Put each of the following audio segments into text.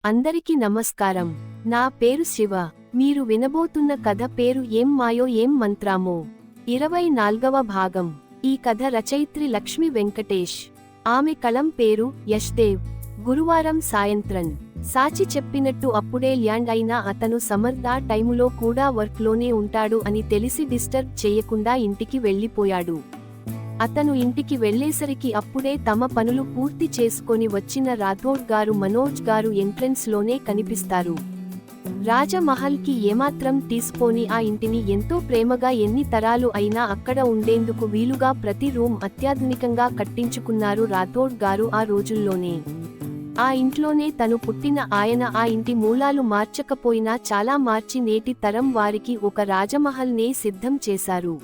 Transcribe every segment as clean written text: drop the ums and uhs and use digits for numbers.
అందరికీ నమస్కారం. నా పేరు శివ. మీరు వినబోతున్న కథ పేరు ఏం మాయో ఏం మంత్రామో. 24వ భాగం. ఈ కథ రచయిత్రి లక్ష్మి వెంకటేష్. ఆమె కలం పేరు యష్దేవ్. గురువారం సాయంత్రం సాచి చెప్పినట్టు అప్పుడే ల్యాండ్ అయినా అతను సమర్ ఆ టైములో కూడా వర్క్లోనే ఉంటాడు అని తెలిసి డిస్టర్బ్ చేయకుండా ఇంటికి వెళ్ళిపోయాడు. అతను ఇంటికి వెళ్లేసరికి అప్పుడే తమ పనులు పూర్తి చేసుకొని వచ్చిన రాథోడ్ గారు మనోజ్ గారు ఎంట్రెన్స్ లోనే కనిపిస్తారు. రాజమహల్ కి ఏమాత్రం తీసుకోని ఆ ఇంటిని ఎంతో ప్రేమగా ఎన్ని తరాలు అయినా అక్కడ ఉండేందుకు వీలుగా ప్రతి రూమ్ అత్యాధునికంగా కట్టించుకున్నారు రాథోడ్ గారు ఆ రోజుల్లోనే. ఆ ఇంట్లోనే తను పుట్టిన ఆయన ఆ ఇంటి మూలాలు మార్చకపోయినా చాలా మార్చి నేటి తరం వారికి ఒక రాజమహల్ నే సిద్ధం చేశారు.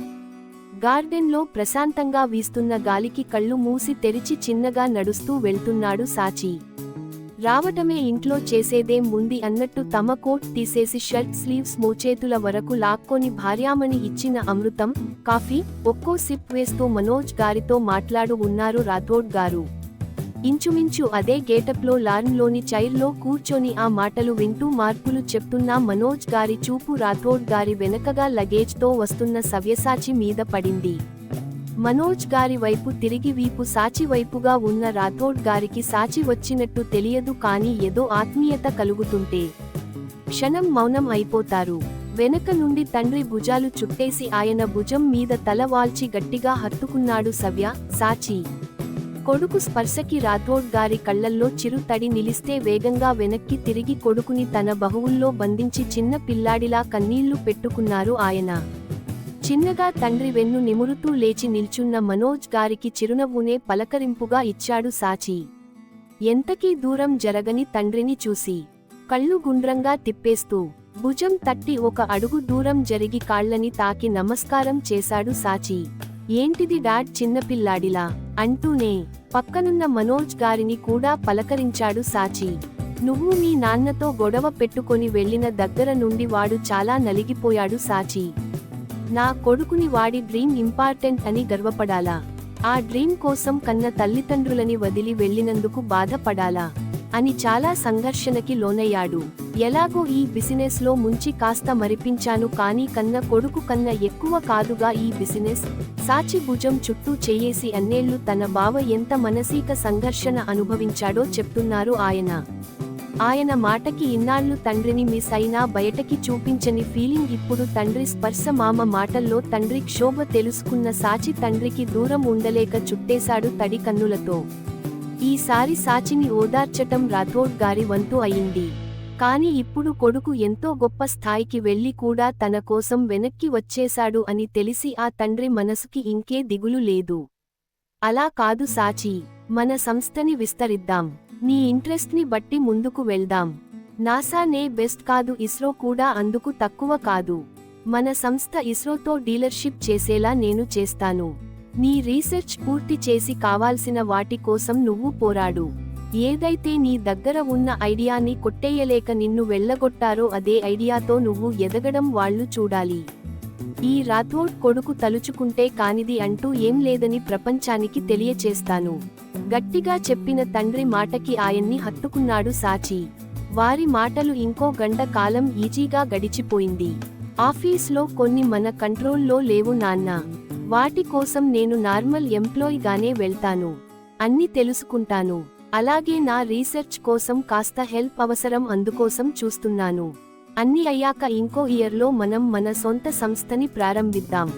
గార్డెన్లో ప్రశాంతంగా వీస్తున్న గాలికి కళ్ళు మూసి తెరిచి చిన్నగా నడుస్తూ వెళ్తున్నాడు సాచి. రావటమే ఇంట్లో చేసేదేం ఉంది అన్నట్టు తమ కోట్ తీసేసి షర్ట్ స్లీవ్స్ మోచేతుల వరకు లాక్కొని భార్యామణి ఇచ్చిన అమృతం, కాఫీ ఒక్కో సిప్ వేస్తూ మనోజ్ గారితో మాట్లాడు ఉన్నారు రాథోడ్ గారు. ఇంచుమించు అదే గేటప్లో లాన్లోని చైర్లో కూర్చొని ఆ మాటలు వింటూ మార్పులు చెప్తున్న మనోజ్ గారి చూపు రాథోడ్ గారి వెనకగా లగేజ్తో వస్తున్న సవ్యసాచి మీద పడింది. మనోజ్ గారి వైపు తిరిగి వీపు సాచి వైపుగా ఉన్న రాథోడ్ గారికి సాచి వచ్చినట్టు తెలియదు కానీ ఏదో ఆత్మీయత కలుగుతుంటే క్షణం మౌనం అయిపోతారు. వెనక నుండి తండ్రి భుజాలు చుట్టేసి ఆయన భుజం మీద తల వాల్చి గట్టిగా హత్తుకున్నాడు సవ్య. సాచి కొడుకు స్పర్శకి రాథోడ్ గారి కళ్లల్లో చిరు తడి నిలిస్తే వేగంగా వెనక్కి తిరిగి కొడుకుని తన బహువుల్లో బంధించి చిన్న పిల్లాడిలా కన్నీళ్లు పెట్టుకున్నారు ఆయన. చిన్నగా తండ్రి వెన్ను నిమురుతూ లేచి నిల్చున్న మనోజ్ గారికి చిరునవ్వునే పలకరింపుగా ఇచ్చాడు సాచి. ఎంతకీ దూరం జరగని తండ్రిని చూసి కళ్ళు గుండ్రంగా తిప్పేస్తూ భుజం తట్టి ఒక అడుగు దూరం జరిగి కాళ్లని తాకి నమస్కారం చేశాడు సాచి. ఏంటిది డాడ్ చిన్నపిల్లాడిలా అంటూనే పక్కనున్న మనోజ్ గారిని కూడా పలకరించాడు సాచి. నువ్వు మీ నాన్నతో గొడవ పెట్టుకొని వెళ్లిన దగ్గర నుండి వాడు చాలా నలిగిపోయాడు సాచి. నా కొడుకుని వాడి డ్రీమ్ ఇంపార్టెంట్ అని గర్వపడాలా? ఆ డ్రీమ్ కోసం కన్న తల్లిదండ్రులని వదిలి వెళ్లినందుకు బాధపడాలా అని చాలా సంఘర్షణకి లోనయ్యాడు. ఎలాగో ఈ బిజినెస్ లో ముంచి కాస్త మరిపించాను కానీ కన్న కొడుకు కన్నా ఎక్కువ కాదుగా ఈ బిజినెస్. సాచి భుజం చుట్టూ చెయ్యేసి అన్నేళ్లు తన బావ ఎంత మానసిక సంఘర్షణ అనుభవించాడో చెప్తున్నారు ఆయన. ఆయన మాటకి ఇన్నాళ్లు తండ్రిని మిస్ అయినా బయటకి చూపించని ఫీలింగ్ ఇప్పుడు తండ్రి స్పర్శ మామ మాటల్లో తండ్రి క్షోభ తెలుసుకున్న సాచి తండ్రికి దూరం ఉండలేక చుట్టేశాడు తడి కన్నులతో. ఈసారి సాచిని ఓదార్చటం రాథోడ్ గారి వంతు అయింది. కాని ఇప్పుడు కొడుకు ఎంతో గొప్ప స్థాయికి వెళ్లి కూడా తన కోసం వెనక్కి వచ్చేశాడు అని తెలిసి ఆ తండ్రి మనసుకి ఇంకే దిగులు లేదు. అలా కాదు సాచి, మన సంస్థని విస్తరిద్దాం. నీ ఇంట్రెస్ట్ ని బట్టి ముందుకు వెళ్దాం. నాసా నే బెస్ట్ కాదు, ఇస్రో కూడా అందుకు తక్కువ కాదు. మన సంస్థ ఇస్రోతో డీలర్షిప్ చేసేలా నేను చేస్తాను. నీ రీసెర్చ్ పూర్తి చేసి కావాల్సిన వాటి కోసం నువ్వు పోరాడు. ఏదైతే నీ దగ్గర ఉన్న ఐడియాని కొట్టేయలేక నిన్ను వెళ్ళగొట్టారో అదే ఐడియాతో నువ్వు ఎదగడం వాళ్ళు చూడాలి. ఈ రాథోడ్ కొడుకు తలుచుకుంటే కానిది అంటూ ఏం లేదని ప్రపంచానికి తెలియచేస్తాను. గట్టిగా చెప్పిన తండ్రి మాటకి ఆయన్ని హత్తుకున్నాడు సాచి. వారి మాటలు ఇంకో గంట కాలం ఈజీగా గడిచిపోయింది. ఆఫీస్లో కొన్ని మన కంట్రోల్లో లేవు నాన్న. వాటి కోసం నేను నార్మల్ ఎంప్లాయీగానే వెళ్తాను. అన్ని తెలుసుకుంటాను. అలాగే నా రీసెర్చ్ కోసం కాస్త హెల్ప్ అవసరం, అందుకోసం చూస్తున్నాను. అన్ని అయ్యాక ఇంకో ఇయర్లో మనం మన సొంత సంస్థని ప్రారంభిద్దాం.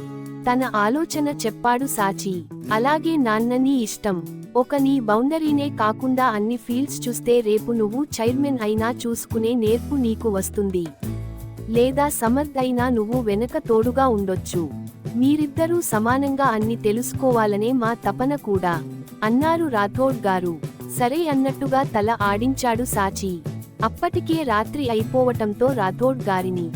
తన ఆలోచన చెప్పాడు సాచి. అలాగే నాన్న, నీ ఇష్టం. ఒక నీ బౌండరీనే కాకుండా అన్ని ఫీల్డ్స్ చూస్తే రేపు నువ్వు చైర్మన్ అయినా చూసుకునే నేర్పు నీకు వస్తుంది. లేదా సమర్థ్ అయినా నువ్వు వెనక తోడుగా ఉండొచ్చు. మీరిద్దరూ సమానంగా అన్ని తెలుసుకోవాలనే మా తపన కూడా అన్నారు రాథోడ్ గారు. సరే అన్నట్టుగా తల ఆడించాడు సాచి. అప్పటికే రాత్రి అయిపోవటంతో రాథోడ్ గారిని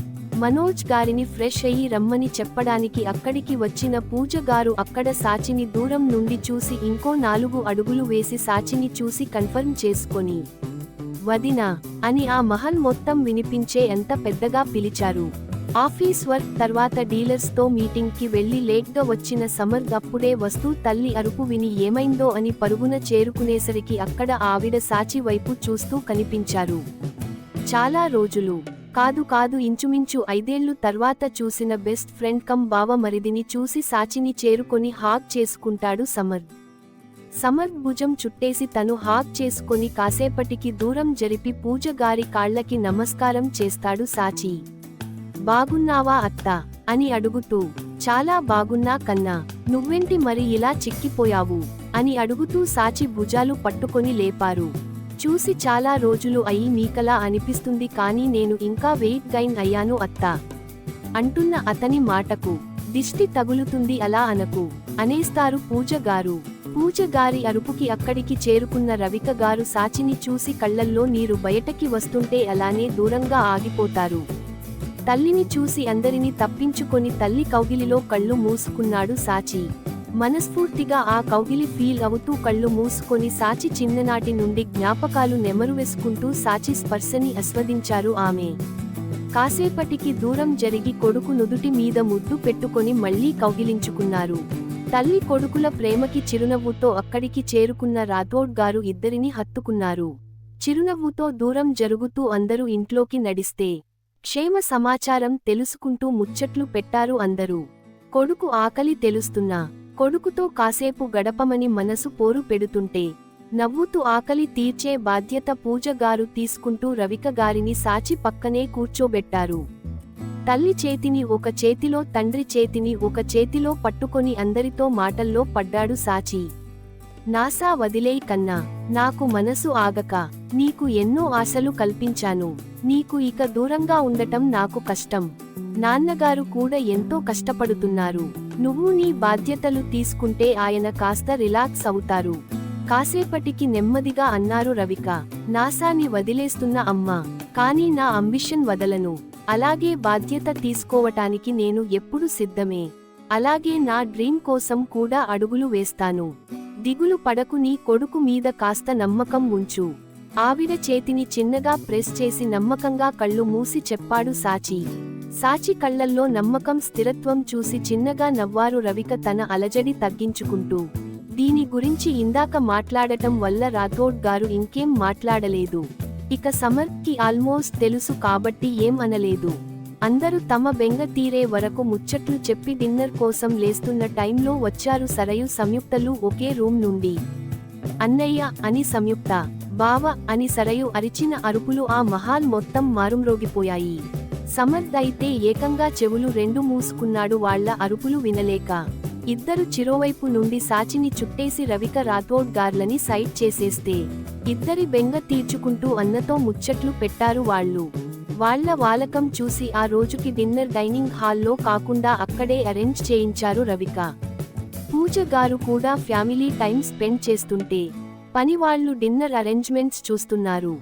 మనోజ్ గారిని ఫ్రెష్ అయ్యి రమ్మని చెప్పడానికి అక్కడికి వచ్చిన పూజ గారు అక్కడ సాచిని దూరం నుండి చూసి ఇంకో 4 అడుగులు వేసి సాచిని చూసి కన్ఫర్మ్ చేసుకొని వదినా అని ఆ మహల్ మొత్తం వినిపించే ఎంత పెద్దగా పిలిచారు. ఆఫీస్ వర్క్ తర్వాత డీలర్స్ తో మీటింగ్ కి వెళ్లి లేట్ గా వచ్చిన సమర్థ్ అప్పుడే వస్తూ తల్లి అరుపు విని ఏమైందో అని పరుగున చేరుకునేసరికి అక్కడ ఆవిడ సాచి వైపు చూస్తూ కనిపించారు. చాలా రోజులు కాదు ఇంచుమించు 5 ఏళ్లు తర్వాత చూసిన బెస్ట్ ఫ్రెండ్ కమ్ బావమరిదిని చూసి సాచిని చేరుకొని హాగ్ చేసుకుంటాడు సమర్థ్. సమర్థ్ భుజం చుట్టేసి తను హాగ్ చేసుకొని కాసేపటికి దూరం జరిపి పూజ గారి కాళ్లకి నమస్కారం చేస్తాడు సాచి. బాగున్నావా అత్తా అని అడుగుతూ. చాలా బాగున్నా కన్నా, నువ్వెంటి మరి ఇలా చిక్కిపోయావు అని అడుగుతూ సాచి భుజాలు పట్టుకొని లేపారు. చూసి చాలా రోజులు అయి మీకలా అనిపిస్తుంది కానీ నేను ఇంకా వెయిట్ గైన్ అయ్యాను అత్తా అంటున్న అతని మాటకు దిష్టి తగులుతుంది అలా అనకు అనేస్తారు పూజ గారు. పూజ గారి అరుపుకి అక్కడికి చేరుకున్న రవిక గారు సాచిని చూసి కళ్లల్లో నీరు బయటకి వస్తుంటే అలానే దూరంగా ఆగిపోతారు. తల్లిని చూసి అందరినీ తప్పించుకొని తల్లి కౌగిలిలో కళ్ళు మూసుకున్నాడు సాచి. మనస్ఫూర్తిగా ఆ కౌగిలి ఫీల్ అవుతూ కళ్ళు మూసుకొని సాచి చిన్ననాటి నుండి జ్ఞాపకాలు నెమరువేసుకుంటూ సాచి స్పర్శని ఆస్వాదించారు ఆమె. కాసేపటికి దూరం జరిగి కొడుకు నుదుటి మీద ముద్దు పెట్టుకొని మళ్లీ కౌగిలించుకున్నారు. తల్లి కొడుకుల ప్రేమకి చిరునవ్వుతో అక్కడికి చేరుకున్న రాథోడ్ గారు ఇద్దరిని హత్తుకున్నారు. చిరునవ్వుతో దూరం జరుగుతూ అందరూ ఇంట్లోకి నడిస్తే క్షేమ సమాచారం తెలుసుకుంటూ ముచ్చట్లు పెట్టారు అందరూ. కొడుకు ఆకలి తెలుస్తున్నా కొడుకుతో కాసేపు గడపమని మనసు పోరు పెడుతుంటే నవ్వుతూ ఆకలి తీర్చే బాధ్యత పూజ గారు తీసుకుంటూ రవిక గారిని సాచి పక్కనే కూర్చోబెట్టారు. తల్లి చేతిని ఒక చేతిలో తండ్రి చేతిని ఒక చేతిలో పట్టుకొని అందరితో మాటల్లో పడ్డాడు సాచి. నాసా వదిలేయ్ కన్నా, నాకు మనసు ఆగక నీకు ఎన్నో ఆశలు కల్పించాను. నీకు ఇక దూరంగా ఉండటం నాకు కష్టం. నాన్నగారు కూడా ఎంతో కష్టపడుతున్నారు. నువ్వు నీ బాధ్యతలు తీసుకుంటే ఆయన కాస్త రిలాక్స్ అవుతారు. కాసేపటికి నెమ్మదిగా అన్నారు రవిక. నాసాని వదిలేస్తున్న అమ్మా, కానీ నా అంబిషన్ వదలను. అలాగే బాధ్యత తీసుకోవటానికి నేను ఎప్పుడు సిద్ధమే. అలాగే నా డ్రీమ్ కోసం కూడా అడుగులు వేస్తాను. దిగులు పడకు, నీ కొడుకు మీద కాస్త నమ్మకం ఉంచు. ఆవిడ చేతిని చిన్నగా ప్రెస్ చేసి నమ్మకంగా కళ్ళు మూసి చెప్పాడు సాచి. సాచి కళ్లల్లో నమ్మకం స్థిరత్వం చూసి చిన్నగా నవ్వారు రవిక తన అలజడి తగ్గించుకుంటూ. దీని గురించి ఇందాక మాట్లాడటం వల్ల రాథోడ్ గారు ఇంకేం మాట్లాడలేదు. ఇక సమర్థ్ కి ఆల్మోస్ట్ తెలుసు కాబట్టి ఏం అనలేదు. అందరూ తమ బెంగ తీరే వరకు ముచ్చట్లు చెప్పి డిన్నర్ కోసం లేస్తున్న టైంలో వచ్చారు సరయు సంయుక్తలు ఒకే రూమ్ నుండి. అన్నయ్య అని సంయుక్త, బావ అని సరయు అరిచిన అరుపులు ఆ మహాల్ మొత్తం మారుమ్రోగిపోయాయి. సమర్థ్ అయితే ఏకంగా చెవులు రెండు మూసుకున్నాడు వాళ్ళ అరుపులు వినలేక. ఇద్దరు చిరోవైపు నుండి సాచిని చుట్టేసి రవిక రాథోడ్ గార్లని సైడ్ చేసేస్తే ఇద్దరి బెంగ తీర్చుకుంటూ అన్నతో ముచ్చట్లు పెట్టారు వాళ్ళు. వాళ్ళ వాలకం చూసి ఆ రోజుకి డిన్నర్ డైనింగ్ హాల్లో కాకుండా అక్కడే అరేంజ్ చేయించారు రవిక. పూజ గారు కూడా ఫ్యామిలీ టైం స్పెండ్ చేస్తుంటే పనివాళ్లు డిన్నర్ అరేంజ్మెంట్స్ చూస్తున్నారు.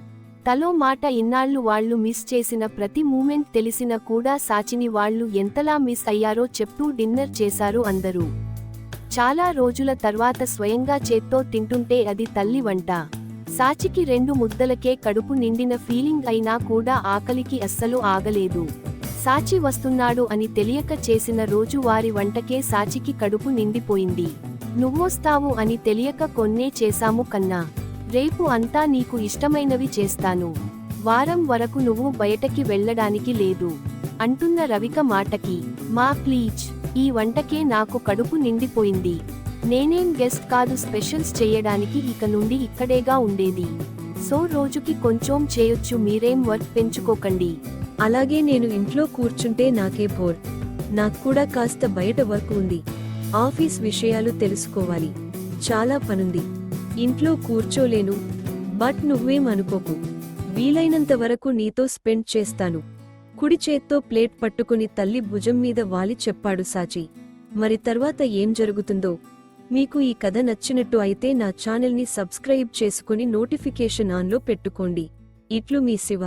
తలో మాట ఇన్నాళ్లు వాళ్ళు మిస్ చేసిన ప్రతి మూమెంట్ తెలిసిన కూడా సాచిని వాళ్ళు ఎంతలా మిస్ అయ్యారో చెప్తూ డిన్నర్ చేశారు అందరూ. చాలా రోజుల తర్వాత స్వయంగా చేత్తో తింటుంటే అది తల్లి వంట. సాచికి 2 ముద్దలకే కడుపు నిండిన ఫీలింగ్ అయినా కూడా ఆకలికి అస్సలు ఆగలేదు. సాచి వస్తున్నాడు అని తెలియక చేసిన రోజువారీ వంటకే సాచికి కడుపు నిండిపోయింది. నువ్వొస్తావు అని తెలియక కొన్నే చేశాము కన్నా. రేపు అంతా నీకు ఇష్టమైనవి చేస్తాను. వారం వరకు నువ్వు బయటకి వెళ్ళడానికి లేదు అంటున్న రవిక మాటకి, మా ప్లీజ్, ఈ వంటకే నాకు కడుపు నిండిపోయింది. నేనేం గెస్ట్ కాదు స్పెషల్స్ చేయడానికి, ఇక నుండి ఇక్కడేగా ఉండేది. సో రోజుకి కొంచెం చేయొచ్చు, మీరేం వర్క్ పెంచుకోకండి. అలాగే నేను ఇంట్లో కూర్చుంటే నాకే బోర్. నాకు కూడా కాస్త బయట వర్క్ ఉంది. ఆఫీస్ విషయాలు తెలుసుకోవాలి. చాలా పనుంది. ఇంట్లో కూర్చోలేను. బట్ నువ్వేం అనుకోకు, వీలైనంత వరకు నీతో స్పెండ్ చేస్తాను. కుడి చేత్తో ప్లేట్ పట్టుకుని తల్లి భుజం మీద వాలి చెప్పాడు సాచి. మరి తర్వాత ఏం జరుగుతుందో? మీకు ఈ కథ నచ్చినట్టు అయితే నా ఛానల్ని సబ్స్క్రైబ్ చేసుకుని నోటిఫికేషన్ ఆన్లో పెట్టుకోండి. ఇట్లు మీ శివ.